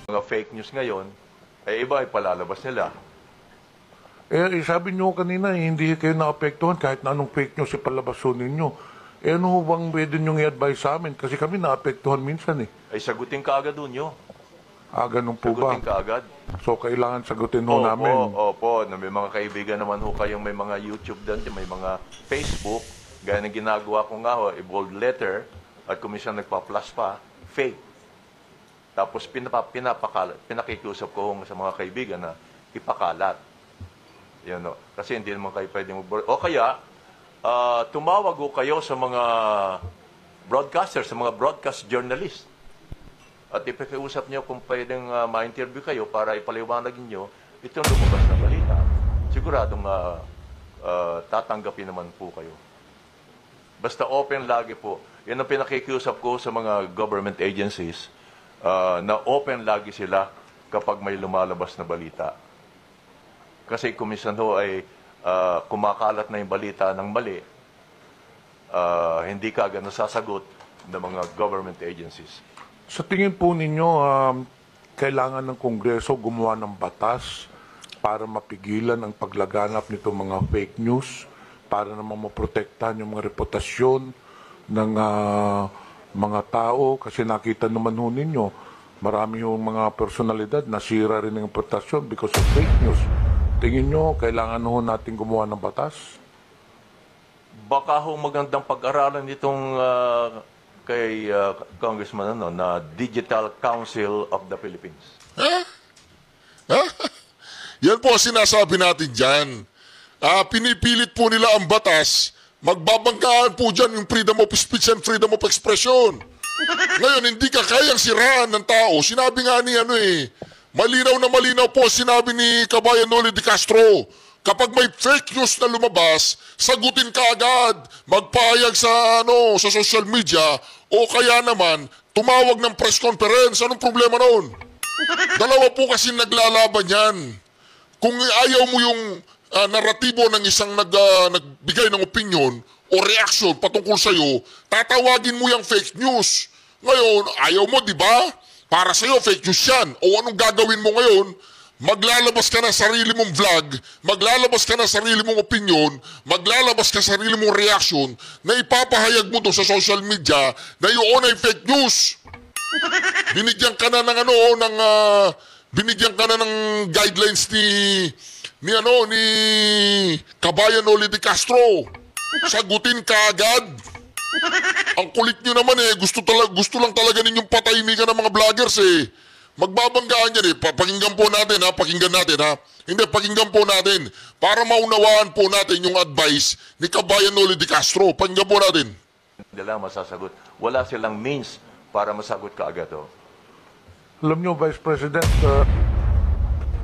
mga fake news ngayon, ay iba ay palalabas nila. Sabi nyo kanina, hindi kayo naapektuhan kahit na anong fake news ipalabaso ninyo. Ano ho bang pwede nyo i-advise sa amin? Kasi kami naapektuhan minsan eh. Ay sagutin ka agad doon nyo. Ganun po ba? Sagutin ka agad. So, kailangan sagutin ho namin. Opo. May mga kaibigan naman ho kayong may mga YouTube doon, may mga Facebook. Gaya ng ginagawa ko nga ho, bold letter, at kung minsan nagpa-plus pa, fake. Tapos pinapakalat, pinakikiusap ko sa mga kaibigan na ipakalat. Yan o. Kasi hindi naman kayo pwedeng o kaya, tumawag ho kayo sa mga broadcasters, sa mga broadcast journalists. At ipakiusap niyo kung pwedeng ma-interview kayo para ipaliwanag niyo itong lumabas na balita. Siguradong tatanggapin naman po kayo. Basta open lagi po. Yan ang pinakikiusap ko sa mga government agencies na open lagi sila kapag may lumalabas na balita. Kasi kung minsan ho ay kumakalat na yung balita ng mali, hindi ka agad nasasagot ng mga government agencies. Sa tingin po ninyo, kailangan ng Kongreso gumawa ng batas para mapigilan ang paglaganap nito mga fake news, para naman maprotektahan yung mga reputasyon ng mga tao. Kasi nakita naman ho ninyo, marami yung mga personalidad nasira rin ng reputasyon because of fake news. Tingin nyo, kailangan ho natin gumawa ng batas? Baka ho magandang pag-aralan itong kay Congressman na Digital Council of the Philippines. Yan po sinasabi natin dyan. Pinipilit po nila ang batas, magbabanggaan po dyan yung freedom of speech and freedom of expression. Ngayon, hindi ka kayang siraan ng tao. Sinabi nga ni malinaw po sinabi ni Kabayan Noli de Castro, kapag may fake news na lumabas, sagutin ka agad, magpahayag sa social media, o kaya naman, tumawag ng press conference. Anong problema noon? Dalawa po kasi naglalaban yan. Kung ayaw mo yung naratibo ng isang nagbigay ng opinion o reaction patungkol sa'yo, tatawagin mo yung fake news. Ngayon, ayaw mo, di ba? Para sa'yo, fake news yan. O anong gagawin mo ngayon? Maglalabas ka ng sarili mong vlog, maglalabas ka ng sarili mong opinion, maglalabas ka ng sarili mong reaction na ipapahayag mo doon sa social media na yun ay fake news. Binigyan ka na ng guidelines ni Kabayan Noli de Castro. Sagutin ka agad. Ang kulit nyo naman gusto lang talaga ninyong patahimikan ng mga vloggers eh. Magbabanggaan yan eh. Pakinggan po natin ha. Hindi, pakinggan po natin. Para maunawaan po natin yung advice ni Kabayan Noli de Castro. Pakinggan po natin. Hindi lang masasagot. Wala silang means para masagot ka agad. Alam nyo, Vice President,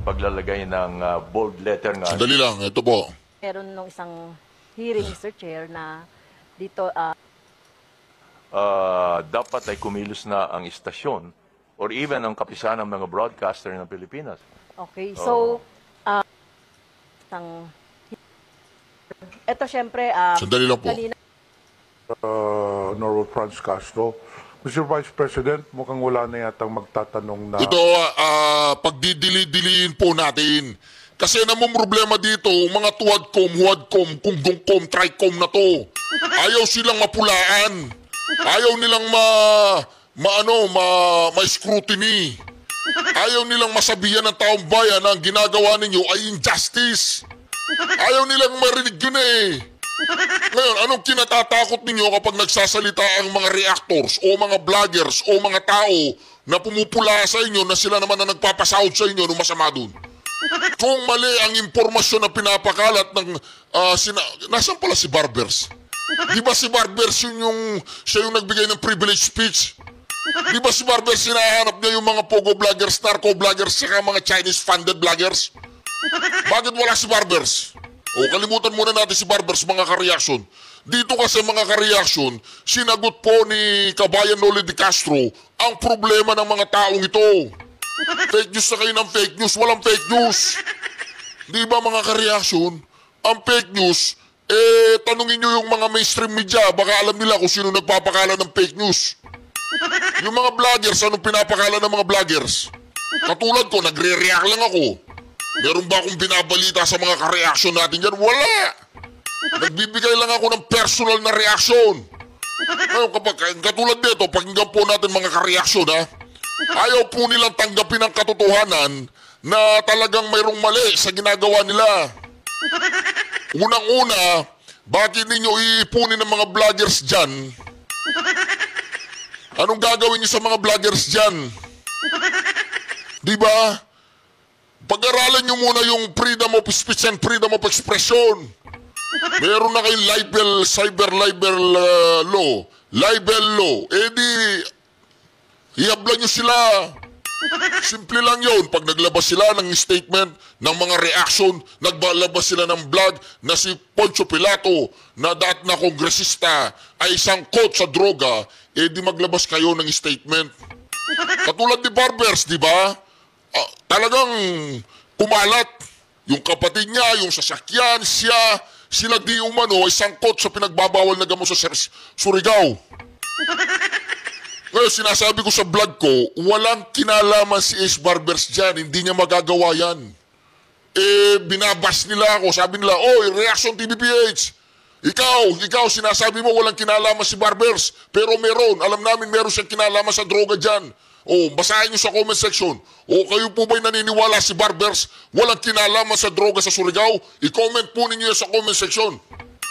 paglalagay ng bold letter nga. Sandali lang, ito po. Meron nung isang hearing, Mr. Chair, na dito... dapat ay kumilos na ang istasyon or even ang kapisanan ng mga broadcaster ng Pilipinas. Okay, so... ito syempre... Sandali lang po. Norwood Franz Castro. Mr. Vice President, mukhang wala na yatang magtatanong na... Ito, pagdidili-diliin po natin. Kasi namang problema dito, mga tuwadcom, huwadcom, kungdungkom, tricom na to. Ayaw silang mapulaan. Ayaw nilang ma-scrutiny. Ayaw nilang masabihan ng taong bayan na ang ginagawa ninyo ay injustice. Ayaw nilang marinig yun eh. Ngayon, anong kinatatakot ninyo kapag nagsasalita ang mga reactors o mga vloggers o mga tao na pumupula sa inyo na sila naman na nagpapasahod sa inyo nung masama dun? Kung mali ang impormasyon na pinapakalat ng... Nasaan pala si Barbers? Di ba si Barbers siya yung nagbigay ng privilege speech? Di ba si Barbers hinahanap niya yung mga pogo vloggers, narco vloggers, saka mga Chinese-funded vloggers? Bakit wala si Barbers? O kalimutan muna natin si Barbers, mga ka-reaction. Dito kasi mga ka-reaction, sinagot po ni Kabayan Noli de Castro ang problema ng mga taong ito. Fake news na kayo ng fake news, walang fake news. Di ba mga ka-reaction? Ang fake news, tanungin nyo yung mga mainstream media, baka alam nila kung sino nagpapakala ng fake news. Yung mga vloggers, anong pinapakala ng mga vloggers? Katulad ko, nagre-react lang ako. Meron ba akong binabalita sa mga ka-reaction natin dyan? Wala! Nagbibigay lang ako ng personal na reaksyon. Ngayon, kapag katulad nito, pakinggan po natin mga ka-reaction, ha? Ayaw po nilang tanggapin ang katotohanan na talagang mayroong mali sa ginagawa nila. Unang-una, bakit ninyo iipunin ng mga vloggers dyan? Anong gagawin niyo sa mga vloggers dyan? Diba? Pag-aralan nyo muna yung freedom of speech and freedom of expression. Meron na kayong cyber libel law. Libel law. Eh di, ihabla nyo sila. Simple lang yun. Pag naglabas sila ng statement, ng mga reaction, naglabas sila ng vlog na si Poncio Pilato, na dati na kongresista, ay sangkot sa droga, eh di maglabas kayo ng statement. Katulad ni Barbers, di ba? Talagang kumalat. Yung kapatid niya, yung sasakyan, sila di umano ay sangkot sa pinagbabawal na gamot sa Surigao. Ngayon, sinasabi ko sa vlog ko, walang kinalaman si Ace Barbers dyan. Hindi niya magagawa yan. Eh, binabas nila ako. Sabi nila, Reaction TVPH. Ikaw, sinasabi mo walang kinalaman si Barbers. Pero meron. Alam namin meron siyang kinalaman sa droga dyan. Basahin niyo sa comment section. Kayo po ba'y naniniwala si Barbers walang kinalaman sa droga sa Surigao? I-comment po ninyo sa comment section.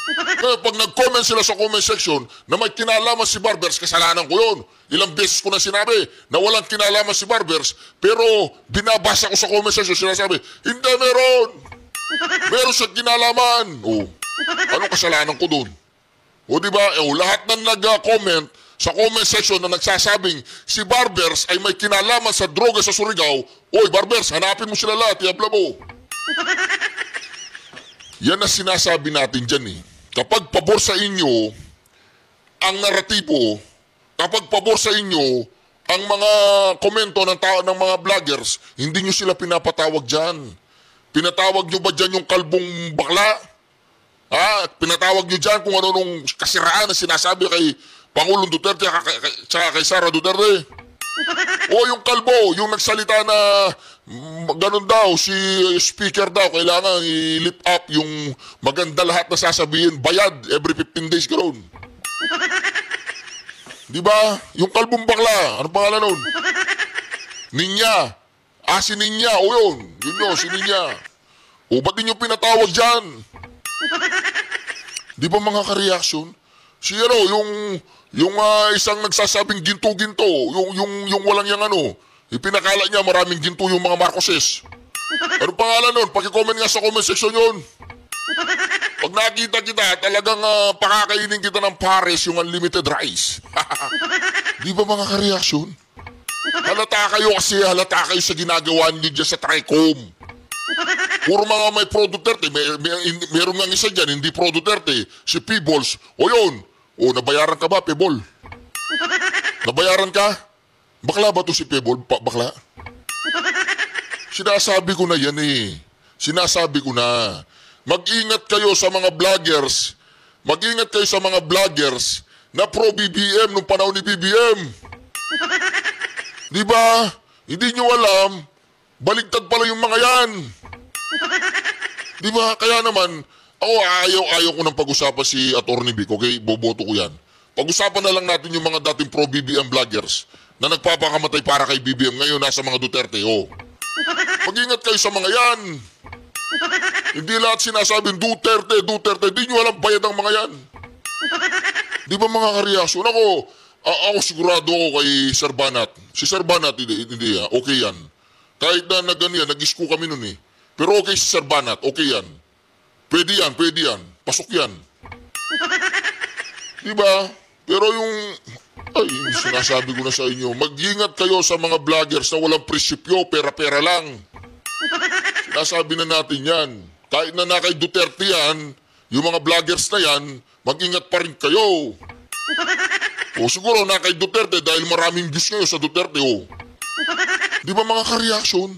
Kaya pag nag-comment sila sa comment section na may kinalaman si Barbers, kasalanan ko yun. Ilang beses ko na sinabi na walang kinalaman si Barbers, pero binabasa ko sa comment section, sinasabi, hindi meron. Meron siyang kinalaman. Anong kasalanan ko dun? Diba? Lahat ng nag-comment sa comment section na nagsasabing si Barbers ay may kinalaman sa droga sa Surigao, Barbers, hanapin mo sila lahat, iabla mo. Yan na sinasabi natin dyan eh. Kapag pabor sa inyo ang naratibo, kapag pabor sa inyo ang mga komento ng mga vloggers, hindi nyo sila pinapatawag dyan. Pinatawag nyo ba dyan yung kalbong bakla? Pinatawag nyo dyan kung ano nung kasiraan na sinasabi kay Pangulong Duterte at kay Sara Duterte? Yung kalbo, yung nagsalita na ganun daw, si speaker daw, kailangan i-lift up yung maganda lahat na sasabihin, bayad every 15 days ganoon. Diba? Yung kalbong bakla, ano pangalan nun? Ninya. Si Ninya, yun. Yun, si Ninya. Ba't din yung pinatawag dyan? Di ba mga ka-reaction? Yung isang nagsasabing ginto-ginto, yung walang yung ipinakala niya maraming ginto yung mga Marcoses. Ano pangalan nun? Paki-comment nga sa comment section yun. Pag nakita kita, talagang pakakainin kita ng pares yung unlimited rice. Di ba mga ka-reaction? Halata kayo sa ginagawa niyo dyan sa Tricom. Puro mga may pro Duterte, meron nga isa dyan, hindi pro Duterte, si Peebles. Nabayaran ka ba, Pebol? Nabayaran ka? Bakla ba to si Pebol? Bakla? Sinasabi ko na yan eh. Sinasabi ko na. Mag-ingat kayo sa mga vloggers. Mag-ingat kayo sa mga vloggers na pro-BBM nung panahon ni BBM. Di ba? Hindi nyo alam, baligtad pala yung mga yan. Di ba? Kaya naman, ako ayaw ko nang pag-usapan si Atty. Vic, okay? Boboto ko yan. Pag-usapan na lang natin yung mga dating pro-BBM vloggers na nagpapakamatay para kay BBM, ngayon nasa mga Duterte, Mag-ingat kayo sa mga yan. Hindi lahat sinasabing Duterte, di nyo alam bayad ang mga yan. Di ba mga ka-reaction? Ako sigurado ako kay Sir Banat. Si Sir Banat, hindi okay yan. Kahit na nag-isko kami nun eh. Pero okay si Sir Banat, okay yan. Pwede yan. Pasok yan. Diba? Pero sinasabi ko na sa inyo, mag-ingat kayo sa mga vloggers na walang prinsipyo, pera-pera lang. Sinasabi na natin yan. Kahit na kay Duterte yan, yung mga vloggers na yan, mag-ingat pa rin kayo. Siguro na kay Duterte dahil maraming views ngayon sa Duterte, Di ba mga ka-reaction?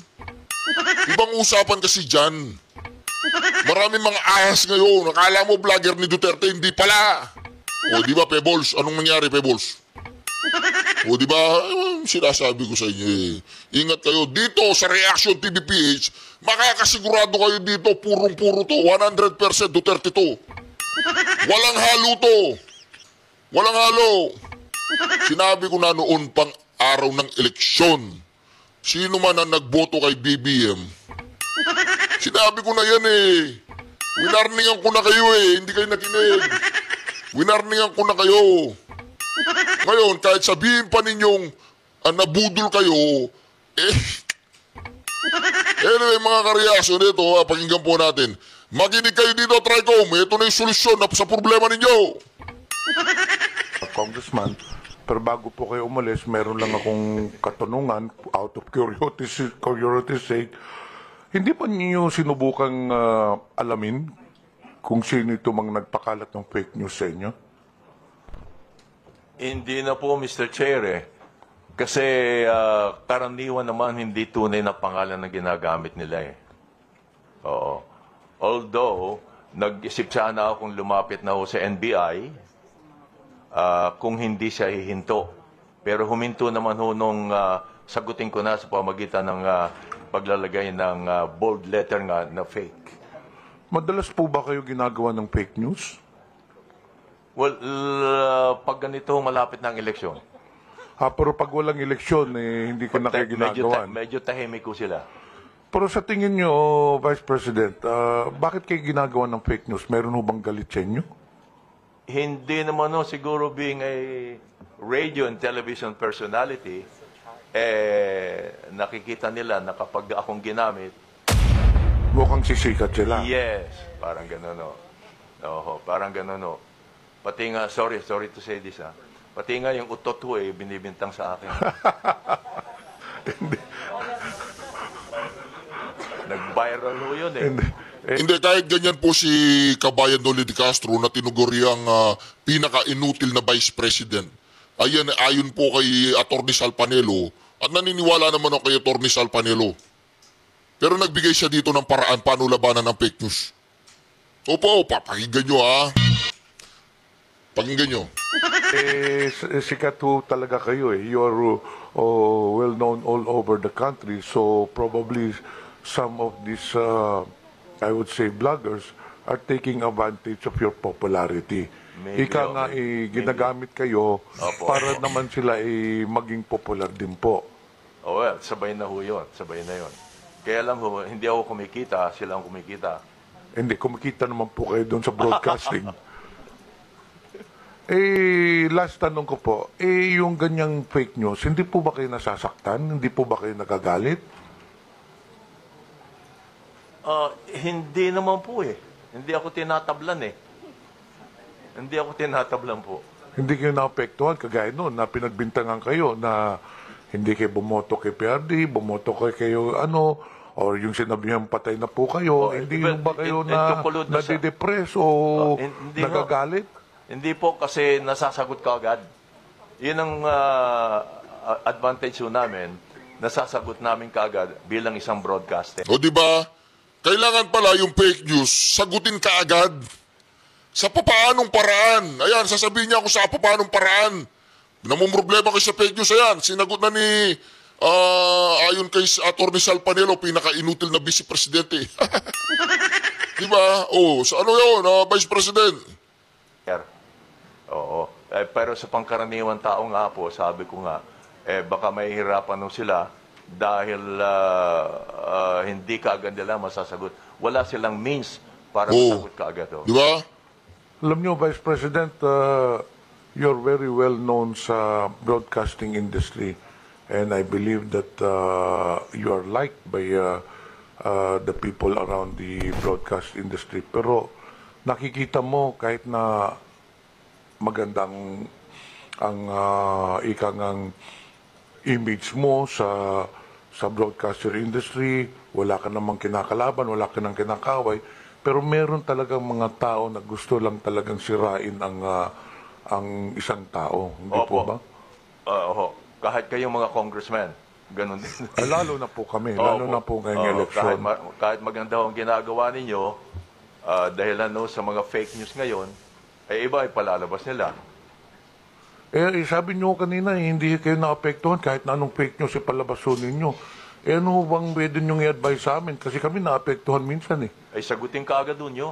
Ibang usapan kasi dyan. Maraming mga ahas ngayon. Nakala mo vlogger ni Duterte, hindi pala. Di ba, Pebbles? Anong nangyari, Pebbles? Di ba? sinasabi ko sa inyo eh. Ingat kayo. Dito sa Reaction TVPH, makakasigurado kayo dito, purong-puro to. 100% Duterte to. Walang halo to. Walang halo. Sinabi ko na noon pang araw ng eleksyon, sino man ang nagboto kay BBM, sinabi ko na yan eh. Winarningan ko na kayo eh. Hindi kayo nakinig. Winarningan ko na kayo. Ngayon, kahit sabihin pa ninyong nabudol kayo, anyway, mga kareaksyon, ito, pakinggan po natin. Makinig kayo dito, Tricom. Ito na yung solusyon sa problema ninyo. Congressman, pero bago po kayo umalis, meron lang akong katanungan out of curiosity sake. Hindi ba niyo sinubukang alamin kung sino ito mang nagpakalat ng fake news sa inyo? Hindi na po, Mr. Chair eh. Kasi karaniwan naman hindi tunay na pangalan na ginagamit nila eh. Oo. Although, nag-isip sana akong lumapit na ho sa NBI kung hindi siya hihinto. Pero huminto naman ho nung sagutin ko na sa pamagitan ng paglalagay ng bold letter nga na fake. Madalas po ba kayo ginagawa ng fake news? Well, pag ganito malapit ng eleksyon, Pero pag walang eleksyon, hindi ko na kayo ginagawan. medyo tahimik ko sila. Pero sa tingin nyo, Vice President, bakit kayo ginagawa ng fake news? Meron ho bang galit sa inyo? Hindi naman no, siguro being a radio and television personality, nakikita nila na kapag akong ginamit, Mukhang sisikat sila. yes, parang gano'n no. Oo, parang gano'n no. Pati nga, sorry to say this pati nga yung utot ko binibintang sa akin. Nag-viral ho yun eh. Hindi, kahit ganyan po si Kabayan Noli de Castro na tinuguriang pinaka-inutil na Vice President. Ayon po kay Atty. Salpanelo, at naniniwala naman ako kay Atty. Salpanelo. Pero nagbigay siya dito ng paraan paano labanan ng fake news. Opo, pakinggan nyo Pakinggan nyo. Sikat ho talaga kayo eh. You are well known all over the country. So probably some of these, I would say, vloggers are taking advantage of your popularity. Maybe, Ika nga, ginagamit kayo Opo. para naman sila maging popular din po. Oh, well, sabay na ho yun. Sabay na yun. Kaya lang ho, hindi ako kumikita, sila ang kumikita. Hindi, kumikita naman po kayo doon sa broadcasting. Last tanong ko po, yung ganyang fake news, hindi po ba kayo nasasaktan? Hindi po ba kayo nagagalit? Hindi naman po eh. Hindi ako tinatablan eh. Hindi ako tinatablan po. Hindi kayo naapektuhan, kagaya noon, na pinagbintangan kayo na hindi kayo bumoto kay PRD, bumoto kayo or yung sinabihan patay na po kayo, hindi well, ba kayo tungkol doon sa- nadidepress o hindi nagagalit? Hindi po kasi nasasagot ka agad. Yun ang advantage ho namin. Nasasagot namin kaagad bilang isang broadcaster. O di ba? Kailangan pala yung fake news, sagutin ka agad. Sa papaanong paraan? Ayan, sasabihin niya ako sa papaanong paraan. Namumroblema kayo sa fake news. Ayan, sinagot na ni, ayon kay Atty. Salpanelo, pinaka-inutil na vice presidente. Di ba? So ano yun, Vice President? Oo. Pero sa pangkaraniwan tao nga po, sabi ko nga, baka mahihirapan nung sila dahil hindi ka agad nila masasagot. Wala silang means para masagot ka agad. Di ba? Alam niyo, Vice President, you're very well known sa broadcasting industry and I believe that you are liked by the people around the broadcast industry. Pero nakikita mo kahit na magandang ang ikang image mo sa broadcaster industry, wala ka namang kinakalaban, wala ka nang kinakaway, pero meron talagang mga tao na gusto lang talagang sirain ang isang tao, hindi po ba? Kahit kayong mga congressmen, ganun din. Lalo na po kami, lalo na po ngayong eleksyon. Kahit maganda ang ginagawa ninyo, dahil sa mga fake news ngayon, iba ay palalabas nila. Sabi nyo kanina, hindi kayo naapektuhan kahit na anong fake news ipalabaso ninyo. Ano bang pwede nyo i-advise sa amin? Kasi kami naapektuhan minsan eh. Ay sagutin ka agad doon nyo.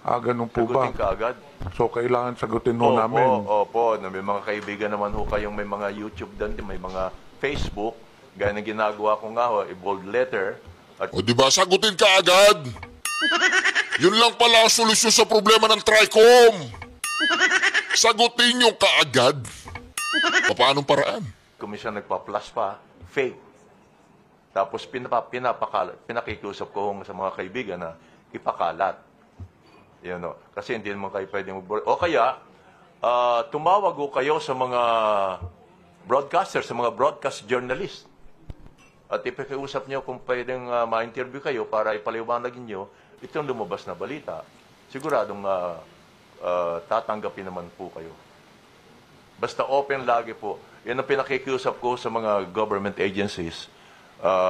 Ganun po ba? Sagutin ka agad. So, kailangan sagutin ho namin. Opo. May mga kaibigan naman ho kayong may mga YouTube doon, may mga Facebook. Gaya ng ginagawa ko nga ho, i-bold letter. At O di ba, sagutin ka agad. Yun lang pala ang solusyon sa problema ng TRICOM. Sagutin nyo kaagad. Paanong paraan? komisyon nagpa-plus pa, fake. Tapos pinakikiusap ko sa mga kaibigan na ipakalat. Yan, no? Kasi hindi naman kayo pwedeng o kaya, tumawag ko kayo sa mga broadcasters, sa mga broadcast journalists. At ipakiusap nyo kung pwedeng ma-interview kayo para ipaliwanag nyo itong lumabas na balita. Siguradong tatanggapin naman po kayo. Basta open lagi po. Yan ang pinakikiusap ko sa mga government agencies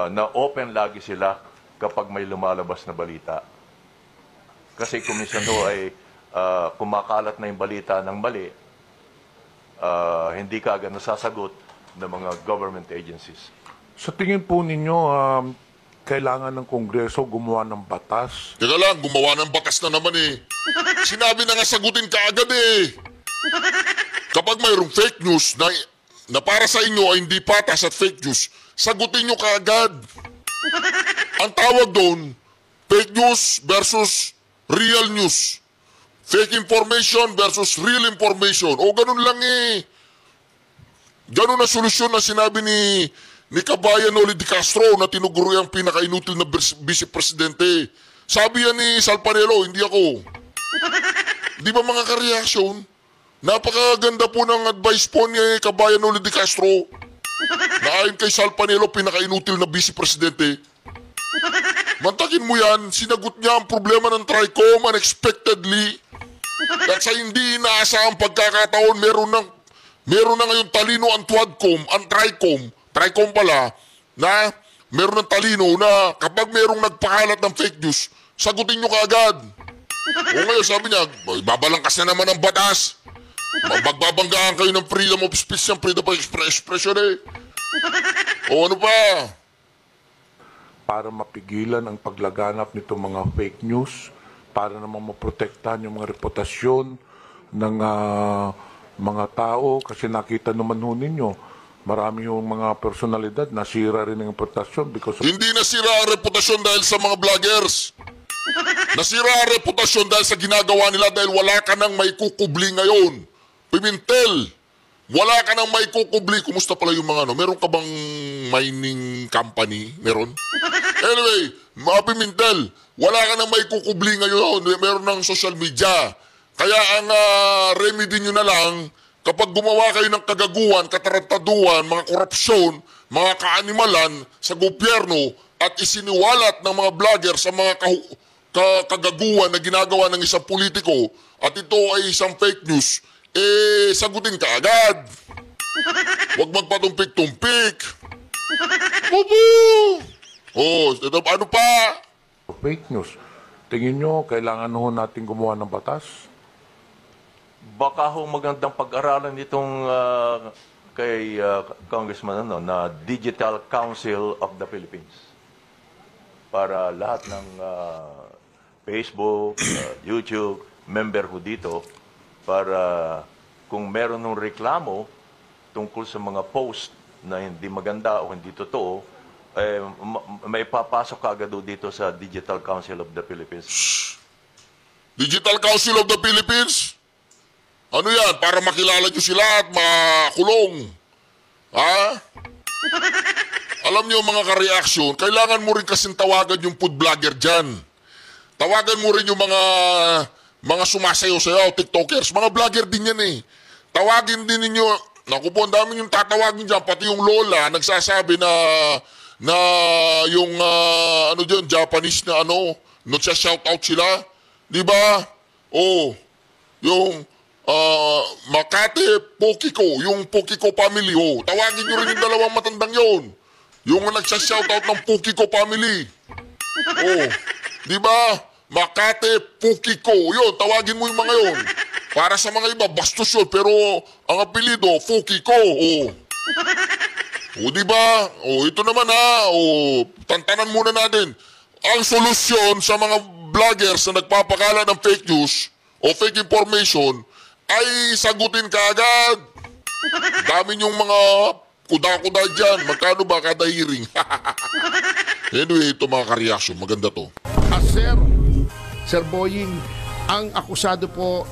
na open lagi sila kapag may lumalabas na balita. Kasi komisyon ho ay kumakalat na yung balita ng mali, hindi ka agad nasasagot ng mga government agencies. Sa tingin po ninyo, kailangan ng Kongreso gumawa ng batas? Teka lang, gumawa ng batas na naman eh. Sinabi na nga sagutin ka agad eh. Kapag mayroong fake news na para sa inyo ay hindi patas at fake news, sagutin nyo kaagad. Ang tawag doon, fake news versus real news. Fake information versus real information. O ganun lang eh. Ganun ang solusyon na sinabi ni Kabayan Noli de Castro na tinuguro yung pinaka-inutil na vice-presidente. Sabi yan ni Salpanelo, hindi ako. Di ba mga ka-reaction? Napakaganda po ng advice po ni Kabayan Noli de Castro na ayon kay Salpanelo, pinaka-inutil na vice-presidente. Mantakin mo yan, sinagot niya ang problema ng TRICOM unexpectedly. At sa hindi inaasahang pagkakataon, meron na ngayon talino ang TRICOM pala, na meron ng talino na kapag merong nagpakalat ng fake news, sagutin nyo kaagad. O ngayon sabi niya, babalangkas na naman ang batas. Magbabanggaan kayo ng freedom of speech, ng freedom of expression eh. O ano pa? Para mapigilan ang paglaganap nitong mga fake news, para naman maprotektahan yung mga reputasyon ng mga tao. Kasi nakita naman ho ninyo, marami yung mga personalidad nasira rin ang reputasyon because of... Hindi nasira ang reputasyon dahil sa mga vloggers. Nasira ang reputasyon dahil sa ginagawa nila dahil wala ka nang may kukubli ngayon. Pimentel, wala ka nang may kukubli. Kumusta pala yung mga ano? Meron ka bang mining company? Meron? Anyway, mga Pimentel, wala ka nang may kukubli ngayon. Meron ng social media. Kaya ang remedy nyo na lang, kapag gumawa kayo ng kagaguhan, katarantaduhan, mga korupsyon, mga kaanimalan sa gobyerno at isiniwalat ng mga vlogger sa mga kagaguhan na ginagawa ng isang politiko at ito ay isang fake news, sagutin ka agad. Huwag magpatumpik-tumpik. Bubu! Ito, ano pa? fake news. Tingin nyo, kailangan ho natin gumawa ng batas? Baka ho magandang pag-aralan itong kay Congressman na Digital Council of the Philippines. Para lahat ng Facebook, YouTube, member ho dito, para kung meron ng reklamo tungkol sa mga post na hindi maganda o hindi totoo, may papasok agad dito sa Digital Council of the Philippines. Digital Council of the Philippines? Ano yan? Para makilala nyo sila at makulong. Ha? Alam nyo mga ka-reaction, kailangan mo rin kasing tawagan yung food vlogger dyan. Tawagan mo rin yung mga sumasayaw-sayaw, tiktokers. Mga vlogger din yan eh. Tawagin din ninyo. Naku po, ang dami yung tatawagin dyan. Pati yung lola, nagsasabi na yung ano dyan, Japanese na nagsha-shoutout sila. Di ba? Yung Makate Pokiko, yung Pokiko family. Tawagin nyo rin yung dalawang matandang yon. Yung nagsha-shoutout ng Pokiko family. Di ba? Makate Pokiko. Yun, tawagin mo yung mga yon. Para sa mga iba, bastos yun, pero ang apelido, Fukiko. O, di ba? O, ito naman ha. O, tantanan muna natin. Ang solusyon sa mga vloggers na nagpapakala ng fake news o fake information ay sagutin ka agad. Dami yung mga kuda-kuda dyan. Magkano ba kada hearing? Anyway, ito mga kareaksyon. Maganda to. Sir Boying, ang akusado po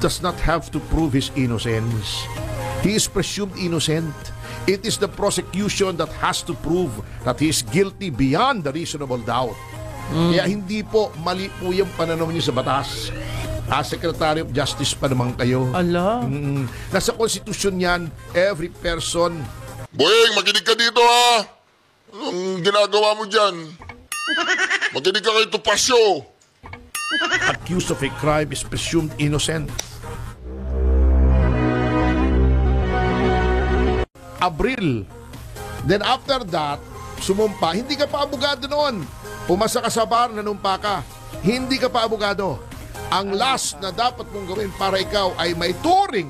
does not have to prove his innocence. He is presumed innocent. It is the prosecution that has to prove that he is guilty beyond the reasonable doubt. Kaya hindi po mali po yung pananaw niyo sa batas. Secretary of Justice pa naman kayo. Ala. Nasa konstitusyon yan, every person. Boyeng, makinig ka dito ha. Anong ginagawa mo dyan? Makinig ka kay Tupasyo. Accused of a crime is presumed innocent. Abril. Then after that, sumumpa. Hindi ka pa abogado noon. Pumasa ka sa bar, nanumpa ka. Hindi ka pa abogado. Ang last na dapat mong gawin para ikaw ay may turing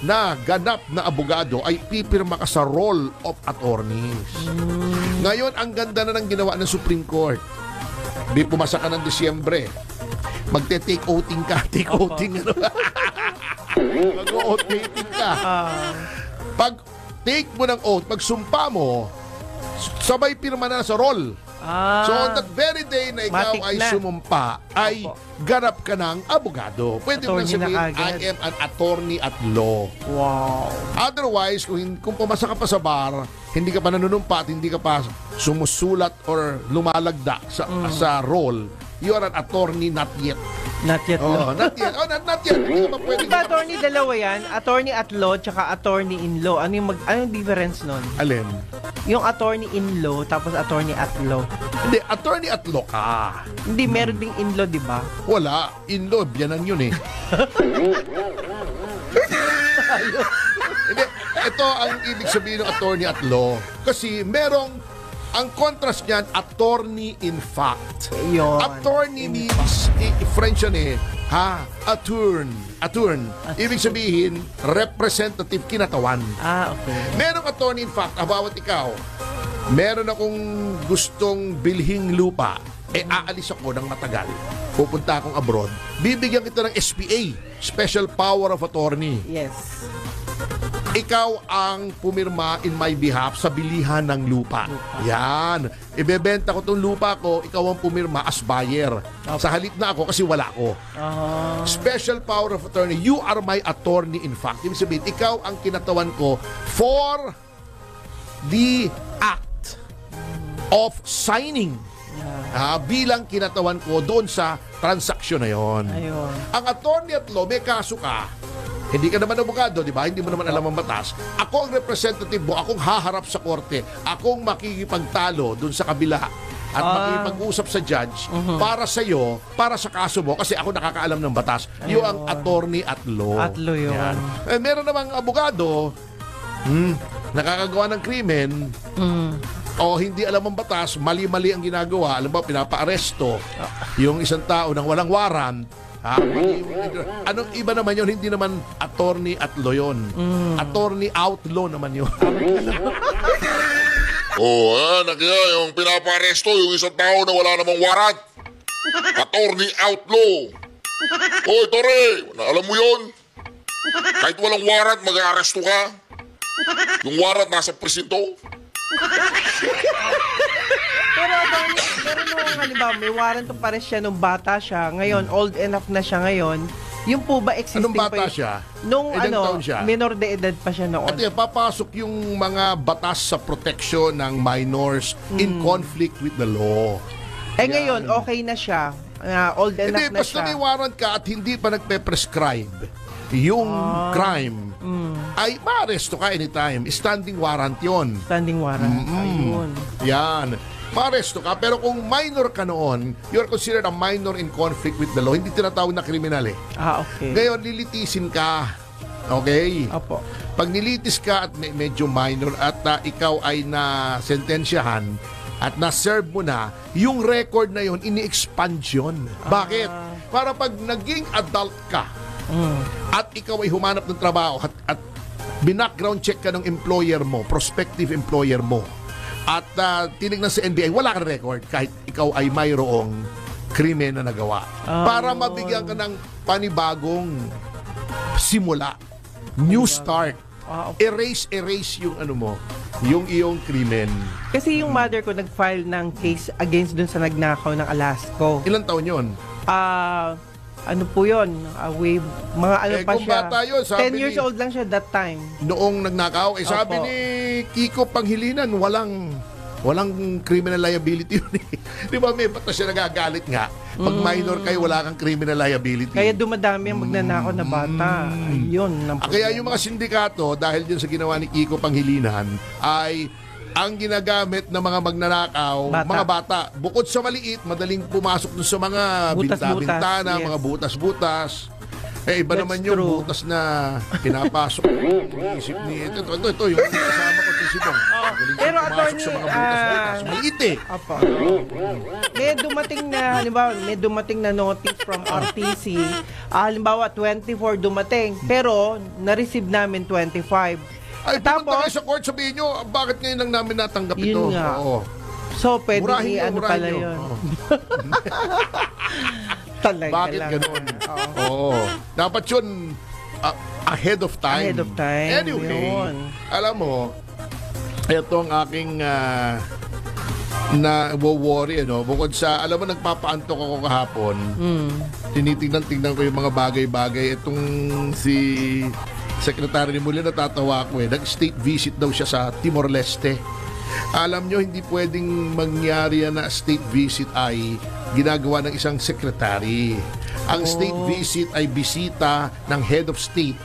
na ganap na abogado ay pipirma ka sa roll of attorneys. Ngayon, ang ganda na ng ginawa ng Supreme Court. Di pumasa ka ng Disyembre. Magte-take outing ka. Take outing. Mag-o-outing ka. Pag take mo ng oath, pag sumpa mo, sabay pirma na sa roll. So on that very day na ikaw Matik ay na. sumumpa, ay ganap ka ng abogado. Pwede mo na Attorney na sabihin, I kagad. am an attorney at law. Wow. Otherwise, kung pumasa ka pa sa bar, hindi ka pa nanunumpa at hindi ka pa sumusulat or lumalagda sa roll, you are an attorney not yet. Not yet. Oh, not yet. Oh, not yet. Hindi ka pa pwede. Diba attorney dalawa yan? Attorney at law tsaka attorney in law. Anong difference nun? Alin? Yung attorney in law tapos attorney at law. Hindi, attorney at law ka. Hindi, meron ding in law, di ba? Wala. In law, biyanan yun eh. Hindi, ito ang ibig sabihin ng attorney at law. Kasi ang contrast niyan, attorney in fact. Yun. Attorney means, French yan eh, attorn. Ibig sabihin, representative kinatawan. Okay. Merong attorney in fact, about ikaw, meron akong gustong bilhing lupa, aalis ako ng matagal. Pupunta akong abroad. Bibigyan kita ng SPA, Special Power of Attorney. Yes. Ikaw ang pumirma in my behalf sa bilihan ng lupa. Yan. Ibebenta ko tong lupa ko, ikaw ang pumirma as buyer. Sa halip na ako kasi wala ko. Special power of attorney. You are my attorney in fact. Ibig sabihin, ikaw ang kinatawan ko for the act of signing. Bilang kinatawan ko doon sa transaksyon na yon. Ayun. Ang attorney at law, may kaso ka. Hindi ka naman abogado, di ba? Hindi mo naman alam ang batas. Ako ang representative mo, akong haharap sa korte, akong makikipagtalo dun sa kabila at makikipag-usap sa judge para sa iyo, para sa kaso mo, kasi ako nakakaalam ng batas. Yung ang attorney at law. At law yun. Yan. Meron namang abogado, nakakagawa ng krimen, o hindi alam ang batas, mali-mali ang ginagawa, alam ba, pinapa-aresto yung isang tao nang walang warrant. Anong iba naman yun? Hindi naman attorney at law yun. Attorney outlaw naman yun. Kaya yung pinaparesto, yung isang tao na wala namang warrant. Attorney outlaw. Tore, alam mo yun? Kahit walang warrant, mag-aaresto ka. Yung warrant nasa presinto. Pero attorney, meron nung halimbawa, may warrant pa rin siya nung bata siya. Ngayon, old enough na siya ngayon. Yung po ba existing Anong bata pa yun? siya? Nung Ilang taon siya? minor de edad pa siya noon. At papasok yung mga batas sa protection ng minors in conflict with the law. Ngayon, okay na siya. Old enough Hindi, na basta siya. may warrant ka at hindi pa nagpe-prescribe yung crime, ay maaresto ka anytime. Standing warrant yon. Standing warrant. Ayun. Yan. Maaresto ka. Pero kung minor ka noon, you are considered a minor in conflict with the law. Hindi tinatawag na kriminal eh. Okay. Ngayon, lilitisin ka. Okay? Opo. Pag nilitis ka at medyo minor at ikaw ay na-sentensyahan at na-serve mo na, yung record na yon ini-expand yun. Bakit? Para pag naging adult ka, at ikaw ay humanap ng trabaho at binackground check ka ng employer mo, prospective employer mo, at tinignan sa NBI, wala kang record kahit ikaw ay mayroong krimen na nagawa. Para mabigyan ka ng panibagong simula, new start. Erase yung ano mo, yung iyong krimen. Kasi yung mother ko nag-file ng case against dun sa nagnakaw ng Alasco. Ilang taon yun? Ano po yun? Mga ano pa kung siya. bata yun, sabi 10 years ni- old lang siya that time. Noong nagnakaw, sabi Opo. ni Kiko Panghilinan, walang criminal liability yun eh. Di ba may batas siya nagagalit nga? Pag minor kayo, wala kang criminal liability. Kaya dumadami ang magnanakaw na bata. Ayun. Kaya yung mga sindikato, dahil din sa ginawa ni Kiko Panghilinan, ay ang ginagamit ng mga magnanakaw, Bata. mga bata, bukod sa maliit, madaling pumasok dun sa mga Butas-butas, binta-bintana, yes. mga butas-butas. Iba That's naman yung true. butas na pinapasok. Isip ni ito, yung kasama ko si Sidong. Pero Pumasok attorney, sa mga butas-butas. Maliit eh. Apo. May dumating na notice from RTC. Halimbawa, 24 dumating. Pero, na-receive namin 25. Ay, pumunta Tapos, kayo sa court, sabihin nyo, bakit ngayon lang namin natanggap ito? Yun nga. Oo. so, pwede Murahin nyo, ano murahin pala nyo. yun. Oo. Talaga Bakit lang. ganun? Oo. Dapat yun ahead of time. Ahead of time, Anyway, yun. alam mo, ito ang aking na-worry, bukod sa, alam mo, nagpapaantok ako kahapon. Tinitingnan ko yung mga bagay-bagay. Itong si Secretary ni Mulya, natatawa ako Nag-state visit daw siya sa Timor-Leste. Alam nyo, hindi pwedeng mangyari na state visit ay ginagawa ng isang secretary. Ang state visit ay bisita ng head of state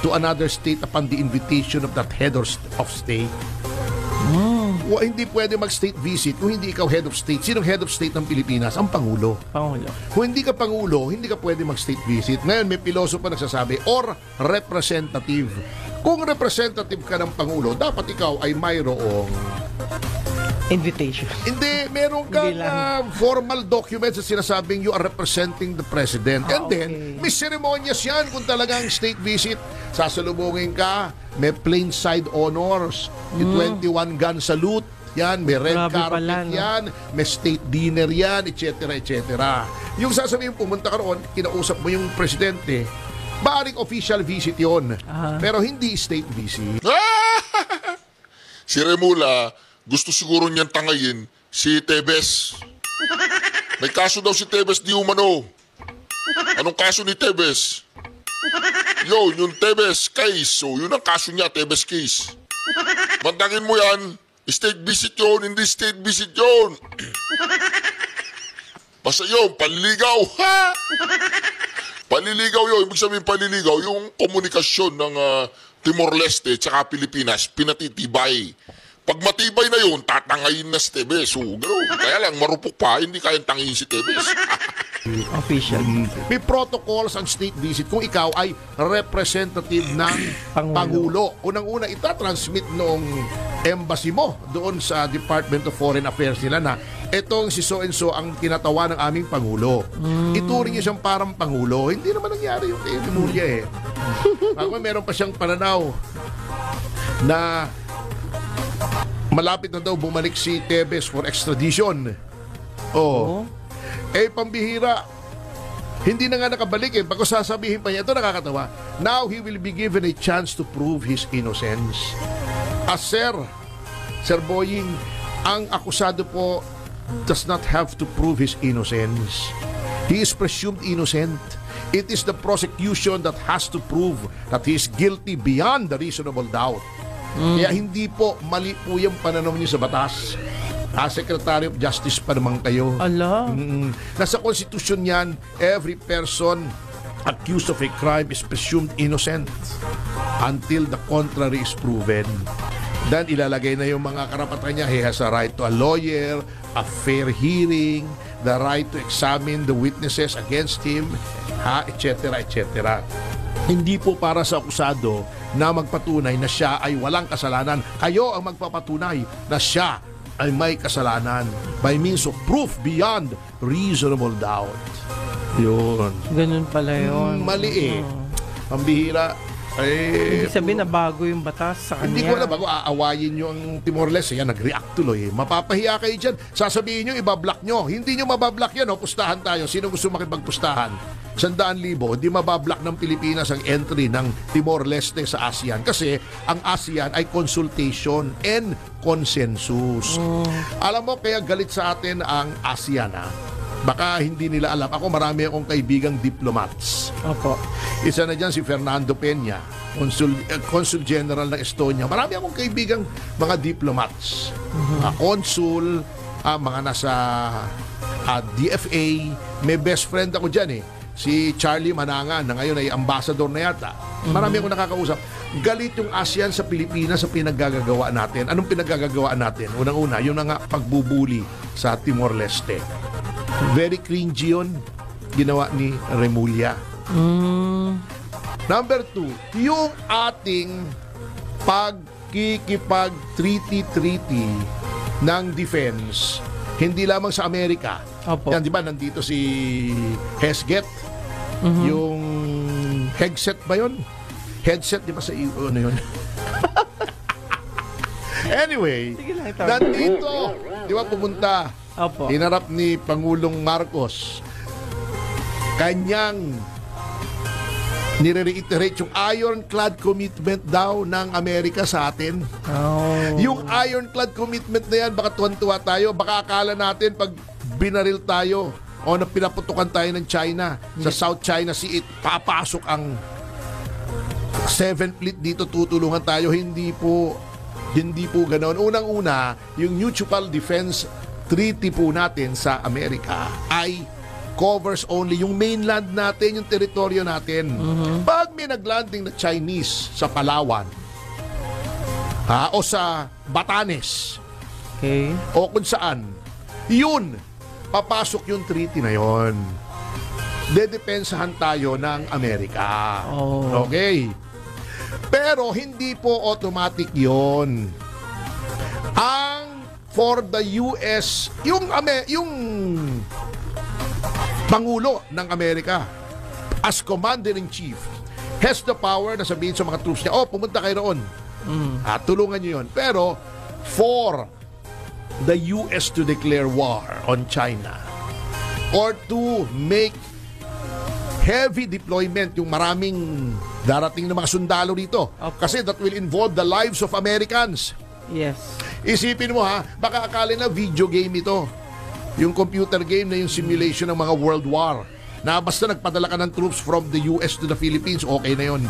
to another state upon the invitation of that head of state. Hindi pwede mag-state visit kung hindi ikaw head of state. Sinong head of state ng Pilipinas? Ang Pangulo. Pangulo. Kung hindi ka Pangulo, hindi ka pwede mag-state visit. Ngayon, may pilosopo nagsasabi, or representative. Kung representative ka ng Pangulo, dapat ikaw ay mayroong Invitation. hindi, meron kang Hindi lang. formal documents na sinasabing you are representing the president. And then, okay. may ceremonias yan kung talagang state visit. Sasalubungin ka, may plain side honors, may 21 gun salute, yan, may red Grabe carpet pala, no? yan, may state dinner yan, etc. etc. Yung sasabihin, pumunta ka roon, kinausap mo yung presidente, baaring official visit yon, pero hindi state visit. Si Remula, gusto siguro niyan tangayin si Tebes. May kaso daw si Tebes di umano. Anong kaso ni Tebes? Yung Tebes case. So, yun ang kaso niya, Tebes case. Bandangin mo yan, state visit yun, hindi state visit yun. Basta yun, panliligaw. Ha? Panliligaw yun, ibig sabihin panliligaw, yung komunikasyon ng Timor-Leste at Pilipinas, pinatitibay. Pag matibay na yun, tatangayin na si Tebes. So, gano'n. Kaya lang, marupok pa, hindi kayang tangayin si Tebes. Official. May protocols ang state visit kung ikaw ay representative ng Pangulo. Unang-una, itatransmit noong embassy mo doon sa Department of Foreign Affairs nila na etong si so-and-so ang tinatawa ng aming Pangulo. Ituring niya siyang parang Pangulo. Hindi naman nangyari yung kay Rimulya Bago meron pa siyang pananaw na malapit na daw bumalik si Tebes for extradition. Pambihira. Hindi na nga nakabalik Bago sasabihin pa niya, ito nakakatawa. Now he will be given a chance to prove his innocence. Sir Boying, ang akusado po does not have to prove his innocence. He is presumed innocent. It is the prosecution that has to prove that he is guilty beyond the reasonable doubt. Kaya hindi po mali po yung pananaw niyo sa batas. Secretary of Justice pa naman kayo. Ala. Nasa konstitusyon yan, every person accused of a crime is presumed innocent until the contrary is proven. Then ilalagay na yung mga karapatan niya. He has a right to a lawyer, a fair hearing, the right to examine the witnesses against him, etc. etc. Hindi po para sa akusado na magpatunay na siya ay walang kasalanan. Kayo ang magpapatunay na siya ay may kasalanan by means of proof beyond reasonable doubt. Yun. Ganun pala yun. Mali Pambihira. Ibig sabihin na bago yung batas sa kanya. Hindi ko na bago aawayin nyo ang Timor-Leste. Yan, nag-react tuloy. Mapapahiya kayo dyan. Sasabihin nyo, ibablock nyo. Hindi nyo mabablock yan. Pustahan tayo. Sino gusto makipagpustahan? 100,000. Hindi mabablock ng Pilipinas ang entry ng Timor-Leste sa ASEAN. Kasi ang ASEAN ay consultation and consensus. Alam mo, kaya galit sa atin ang ASEAN, ha? Baka hindi nila alam. Ako, marami akong kaibigang diplomats. Opo. Isa na dyan si Fernando Peña, Consul General ng Estonia. Marami akong kaibigang mga diplomats. Consul, mga nasa DFA. May best friend ako dyan si Charlie Manangan na ngayon ay ambassador na yata. Marami akong nakakausap. Galit yung ASEAN sa Pilipinas sa pinaggagawa natin. Anong pinaggagawa natin? Unang-una, yun na nga pagbubuli sa Timor-Leste. Very cringy yun. Ginawa ni Remulla. Number 2, yung ating pagkikipag-treaty ng defense, hindi lamang sa Amerika. Opo. Yan, di ba, nandito si Hesget, yung headset ba yun? Headset, di ba sa ano yun? Anyway, Sige lang, ito. nandito, di ba, pumunta, Opo. hinarap ni Pangulong Marcos, kanyang nire-reiterate yung ironclad commitment daw ng Amerika sa atin. Oh. Yung ironclad commitment na yan, baka tuwan-tuwa tayo, baka akala natin pag binaril tayo o na pinaputukan tayo ng China sa South China Sea, papasok ang 7th Fleet dito, tutulungan tayo. Hindi po ganoon. Unang-una, yung Mutual Defense Treaty po natin sa Amerika ay covers only yung mainland natin, yung teritoryo natin. Pag may naglanding na Chinese sa Palawan o sa Batanes Okay. o kung saan, yun, papasok yung treaty na yun. Dedepensahan tayo ng Amerika. Oh. Okay. Pero hindi po automatic yun. For the US, yung Pangulo ng Amerika as Commander-in-Chief has the power na sabihin sa mga troops niya, pumunta kayo roon. Tulungan niyo yun. Pero for the US to declare war on China or to make heavy deployment, yung maraming darating na mga sundalo dito. Opo. Kasi that will involve the lives of Americans. Yes. Isipin mo baka akala na video game ito. Yung computer game na yung simulation ng mga World War. Na basta nagpadala ka ng troops from the US to the Philippines, okay na yun.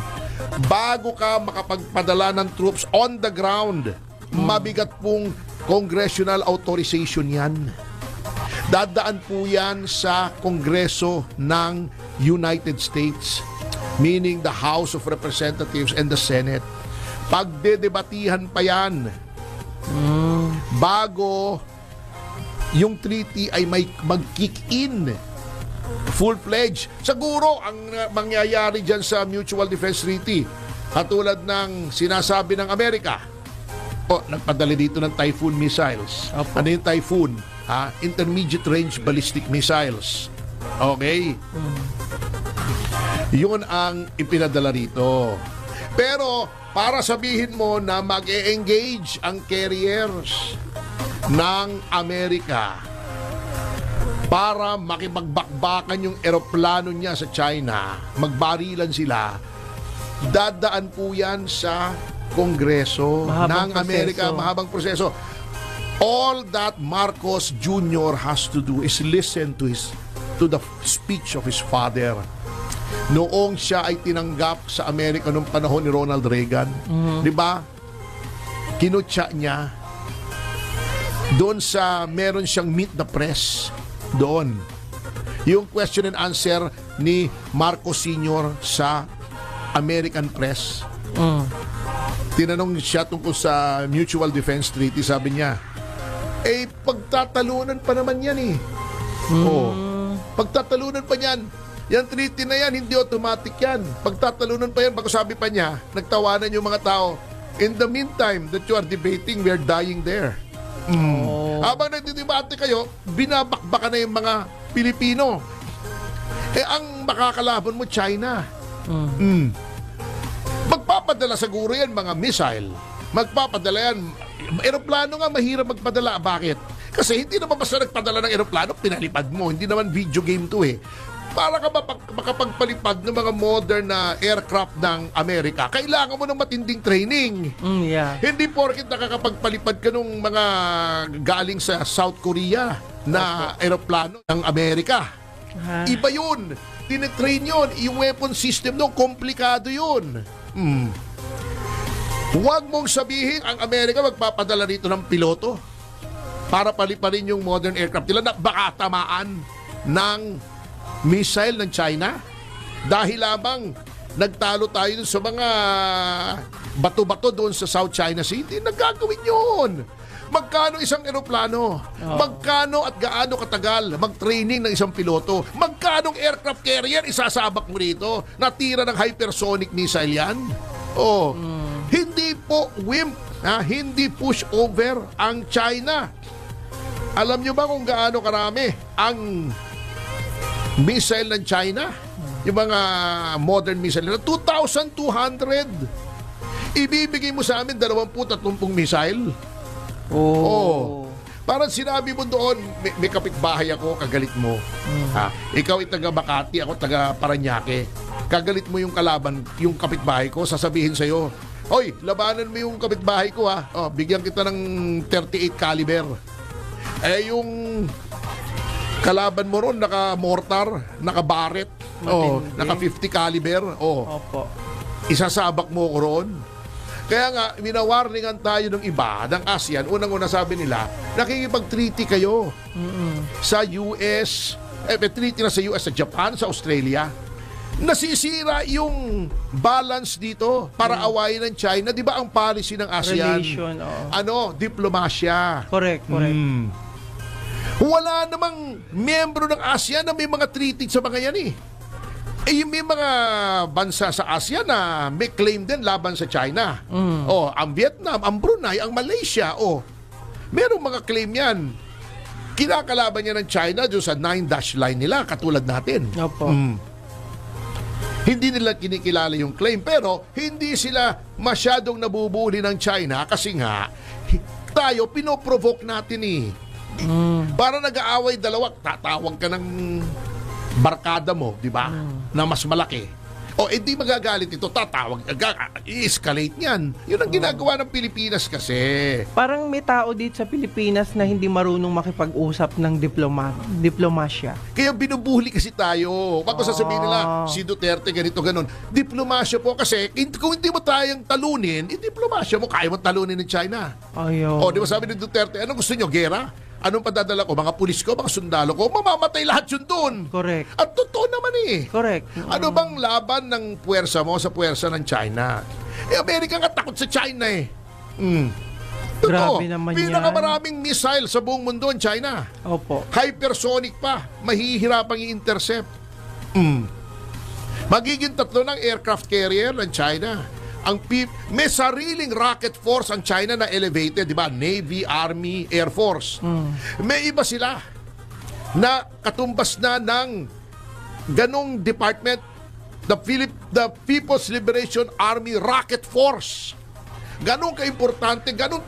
Bago ka makapagpadala ng troops on the ground, mabigat pong congressional authorization yan. Dadaan po yan sa Kongreso ng United States, meaning the House of Representatives and the Senate. Pagdedebatihan pa yan bago yung treaty ay may mag-kick in full-fledged. Siguro ang mangyayari dyan sa Mutual Defense Treaty, katulad ng sinasabi ng Amerika, nagpadala dito ng Typhoon missiles. Opo. Ano yung Typhoon? Intermediate range ballistic missiles. Okay? Yun ang ipinadala rito. Pero para sabihin mo na mag-e-engage ang carriers ng Amerika para makipagbakbakan yung eroplano niya sa China, magbarilan sila, dadaan po yan sa Kongreso ng Mahabang Amerika. proseso. Mahabang proseso. All that Marcos Jr. has to do is listen to the speech of his father. Noong siya ay tinanggap sa Amerika noong panahon ni Ronald Reagan, di ba? Kinutya niya doon sa meron siyang meet the press doon. Yung question and answer ni Marcos Sr. sa American press. Tinanong siya tungkol sa Mutual Defense Treaty, sabi niya, pagtatalunan pa naman yan pagtatalunan pa yan. Yan treaty na yan, hindi automatic yan. Pagtatalunan pa yan, bago sabi pa niya, nagtawanan yung mga tao. In the meantime that you are debating, we're dying there. Habang nagdidebate kayo, binabakbakan na yung mga Pilipino. Ang makakalaban mo, China. Magpapadala siguro yan mga missile. Magpapadala yan. Aeroplano nga mahirap magpadala. Bakit? Kasi hindi naman basta nagpadala ng aeroplano, pinalipad mo. Hindi naman video game to eh. Para ka makapagpalipad ng mga modern na aircraft ng Amerika, kailangan mo ng matinding training. Yeah. Hindi porket nakakapagpalipad ka nung mga galing sa South Korea na aeroplano ng Amerika. Iba yun. Tinetrain yun. Yung weapon system nung komplikado yun. Huwag mong sabihin ang Amerika magpapadala rito ng piloto para paliparin yung modern aircraft nila na baka tamaan ng missile ng China dahil lamang nagtalo tayo dun sa mga bato-bato doon sa South China Sea. Hindi nagagawin yun. Magkano isang eroplano? Magkano at gaano katagal mag-training ng isang piloto? Magkano aircraft carrier isasabak mo rito? Natira ng hypersonic missile yan? Hindi po wimp, hindi push over ang China. Alam nyo ba kung gaano karami ang missile ng China? Yung mga modern missile nila, 2,200. Ibibigay mo sa amin 20-30 missile. Parang sinabi mo doon, may kapitbahay ako, kagalit mo. Ikaw ay taga Makati, ako taga Paranaque. Kagalit mo yung kalaban, yung kapitbahay ko, sasabihin sa'yo, "Hoy, labanan mo yung kapitbahay ko ha. Bigyan kita ng 38 caliber." Yung kalaban mo ron, naka-mortar, naka-barret, naka-50 caliber. Opo. Isasabak mo ko ron. Kaya nga, minawarningan tayo ng iba, ng ASEAN. Unang-una sabi nila, nakikipag-treaty kayo sa US, treaty na sa US, sa Japan, sa Australia. Nasisira yung balance dito para awayin ng China. Di ba ang policy ng ASEAN? Relation, Diplomasya. Correct. Wala namang miyembro ng ASEAN na may mga treaty sa mga yan eh. May mga bansa sa ASEAN na may claim din laban sa China. Ang Vietnam, ang Brunei, ang Malaysia. Merong mga claim yan. Kinakalaban niya ng China doon sa 9-dash line nila, katulad natin. Opo. Hindi nila kinikilala yung claim, pero hindi sila masyadong nabubuli ng China kasi nga, tayo, pinoprovoke natin eh. Para nag-aaway dalawa, tatawag ka ng barkada mo, di ba? Na mas malaki. Hindi magagalit ito, tatawag, i-escalate niyan. Yun ang ginagawa ng Pilipinas kasi. Parang may tao dito sa Pilipinas na hindi marunong makipag-usap ng diplomasya. Kaya binubuli kasi tayo. Bago sasabihin nila, si Duterte ganito, ganon. Diplomasya po kasi, kung hindi mo tayong talunin, diplomasya mo, kaya mo talunin ng China. Di ba sabi ni Duterte, anong gusto nyo, gera? Anong padadala ko? Mga pulis ko, mga sundalo ko, mamamatay lahat yun doon. Correct. At totoo naman eh. Correct. Ano bang laban ng puwersa mo sa puwersa ng China? Amerika nga takot sa China eh. Totoo. Grabe naman yan. Pinakamaraming missile sa buong mundo ang China. Opo. Hypersonic pa. Mahihirapang i-intercept. Magiging 3 ng aircraft carrier ng China. May sariling rocket force ang China na elevated, di ba? Navy, Army, Air Force. May iba sila na katumbas na ng ganong department, the People's Liberation Army Rocket Force. Ganong kaimportante, ganong